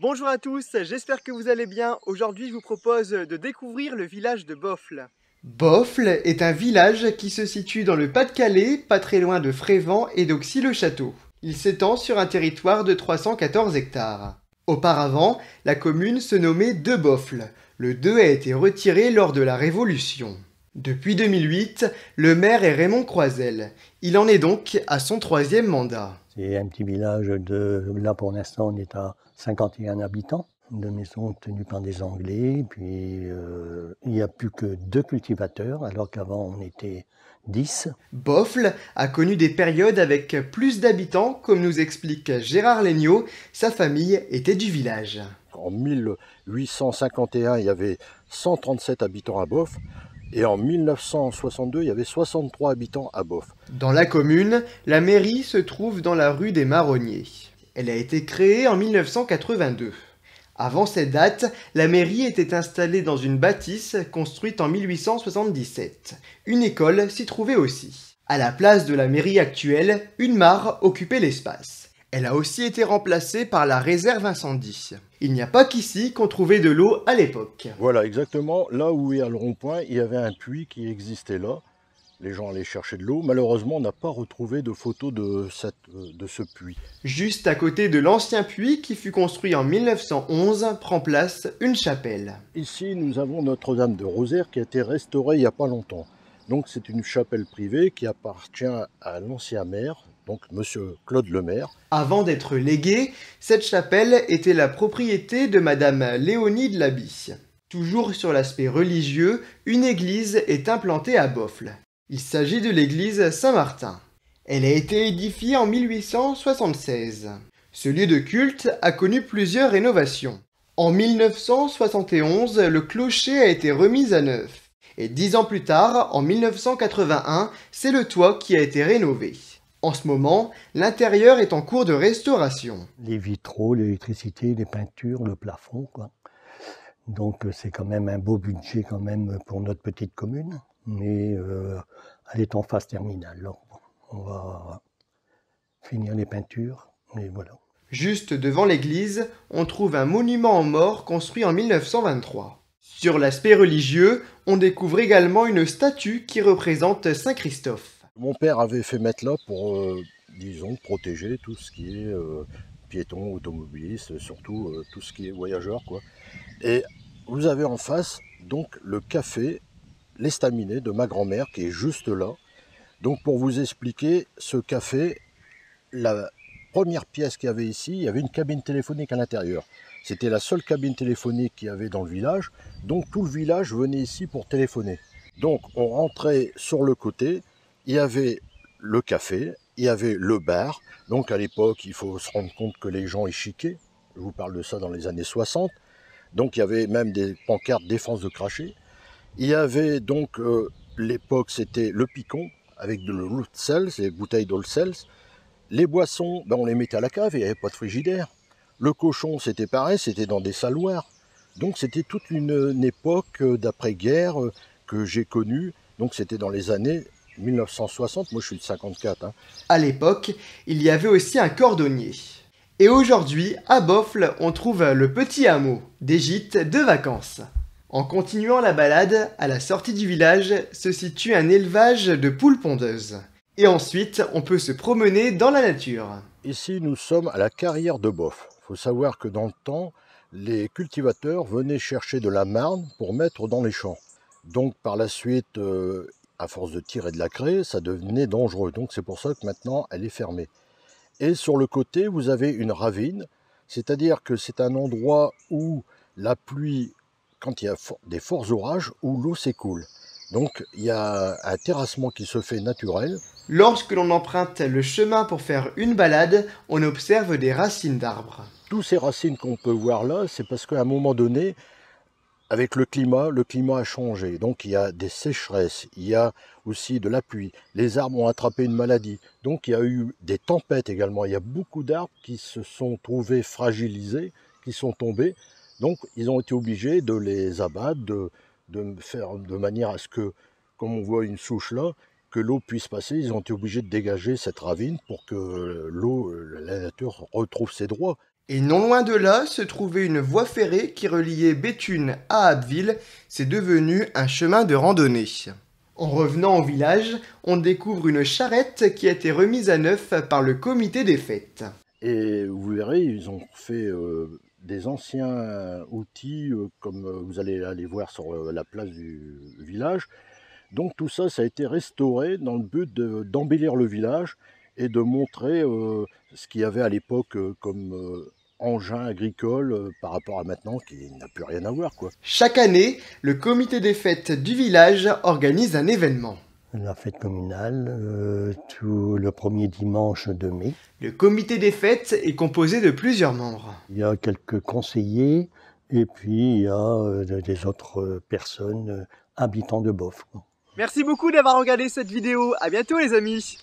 Bonjour à tous, j'espère que vous allez bien. Aujourd'hui, je vous propose de découvrir le village de Boffles. Boffles est un village qui se situe dans le Pas-de-Calais, pas très loin de Frévent et d'Auxi-le-Château. Il s'étend sur un territoire de 314 hectares. Auparavant, la commune se nommait De Boffles. Le 2 a été retiré lors de la Révolution. Depuis 2008, le maire est Raymond Croisel. Il en est donc à son 3e mandat. C'est un petit village là pour l'instant on est à 51 habitants, de maisons tenues par des Anglais, puis il n'y a plus que 2 cultivateurs alors qu'avant on était 10. Boffles a connu des périodes avec plus d'habitants, comme nous explique Gérard Legnaud, sa famille était du village. En 1851, il y avait 137 habitants à Boffles. Et en 1962, il y avait 63 habitants à Boffles. Dans la commune, la mairie se trouve dans la rue des Marronniers. Elle a été créée en 1982. Avant cette date, la mairie était installée dans une bâtisse construite en 1877. Une école s'y trouvait aussi. À la place de la mairie actuelle, une mare occupait l'espace. Elle a aussi été remplacée par la réserve incendie. Il n'y a pas qu'ici qu'on trouvait de l'eau à l'époque. Voilà, exactement. Là où est le rond-point, il y avait un puits qui existait là. Les gens allaient chercher de l'eau. Malheureusement, on n'a pas retrouvé de photos de ce puits. Juste à côté de l'ancien puits qui fut construit en 1911, prend place une chapelle. Ici, nous avons Notre-Dame de Rosaire qui a été restaurée il n'y a pas longtemps. Donc c'est une chapelle privée qui appartient à l'ancien maire, donc monsieur Claude Lemaire. Avant d'être léguée, cette chapelle était la propriété de madame Léonie de Labie. Toujours sur l'aspect religieux, une église est implantée à Boffles. Il s'agit de l'église Saint-Martin. Elle a été édifiée en 1876. Ce lieu de culte a connu plusieurs rénovations. En 1971, le clocher a été remis à neuf. Et 10 ans plus tard, en 1981, c'est le toit qui a été rénové. En ce moment, l'intérieur est en cours de restauration. Les vitraux, l'électricité, les peintures, le plafond, quoi. Donc c'est quand même un beau budget quand même pour notre petite commune, mais elle est en phase terminale. Alors, on va finir les peintures, et voilà. Juste devant l'église, on trouve un monument aux morts construit en 1923. Sur l'aspect religieux, on découvre également une statue qui représente Saint Christophe. Mon père avait fait mettre là pour, disons, protéger tout ce qui est piétons, automobilistes, surtout tout ce qui est voyageurs, quoi. Et vous avez en face, donc, le café L'Estaminet de ma grand-mère qui est juste là. Donc, pour vous expliquer, ce café, la première pièce qu'il y avait ici, il y avait une cabine téléphonique à l'intérieur. C'était la seule cabine téléphonique qu'il y avait dans le village. Donc, tout le village venait ici pour téléphoner. Donc, on rentrait sur le côté. Il y avait le café, il y avait le bar. Donc à l'époque, il faut se rendre compte que les gens y chiquaient. Je vous parle de ça dans les années 60. Donc il y avait même des pancartes défense de cracher. Il y avait donc, l'époque, c'était le picon avec de l'eau de sel, des bouteilles d'eau de sel. Les boissons, ben, on les mettait à la cave, il n'y avait pas de frigidaire. Le cochon, c'était pareil, c'était dans des saloirs. Donc c'était toute une époque d'après-guerre que j'ai connue. Donc c'était dans les années 1960, moi je suis de 54. Hein. À l'époque, il y avait aussi un cordonnier. Et aujourd'hui, à Boffles, on trouve le petit hameau, des gîtes de vacances. En continuant la balade, à la sortie du village se situe un élevage de poules pondeuses. Et ensuite, on peut se promener dans la nature. Ici, nous sommes à la carrière de Boffles. Il faut savoir que dans le temps, les cultivateurs venaient chercher de la marne pour mettre dans les champs. Donc par la suite, à force de tirer de la craie, ça devenait dangereux. Donc c'est pour ça que maintenant, elle est fermée. Et sur le côté, vous avez une ravine, c'est-à-dire que c'est un endroit où la pluie, quand il y a des forts orages, où l'eau s'écoule. Donc il y a un terrassement qui se fait naturel. Lorsque l'on emprunte le chemin pour faire une balade, on observe des racines d'arbres. Toutes ces racines qu'on peut voir là, c'est parce qu'à un moment donné, avec le climat a changé. Donc il y a des sécheresses, il y a aussi de la pluie. Les arbres ont attrapé une maladie. Donc il y a eu des tempêtes également. Il y a beaucoup d'arbres qui se sont trouvés fragilisés, qui sont tombés. Donc ils ont été obligés de les abattre, de faire de manière à ce que, comme on voit une souche là, que l'eau puisse passer. Ils ont été obligés de dégager cette ravine pour que l'eau, la nature retrouve ses droits. Et non loin de là se trouvait une voie ferrée qui reliait Béthune à Abbeville. C'est devenu un chemin de randonnée. En revenant au village, on découvre une charrette qui a été remise à neuf par le comité des fêtes. Et vous verrez, ils ont fait des anciens outils, comme vous allez aller voir sur la place du village. Donc tout ça, ça a été restauré dans le but d'embellir le village et de montrer ce qu'il y avait à l'époque comme engin agricole par rapport à maintenant, qui n'a plus rien à voir, quoi. Chaque année, le comité des fêtes du village organise un événement. La fête communale, tout le premier dimanche de mai. Le comité des fêtes est composé de plusieurs membres. Il y a quelques conseillers et puis il y a des autres personnes, habitants de Bof. Merci beaucoup d'avoir regardé cette vidéo. À bientôt les amis.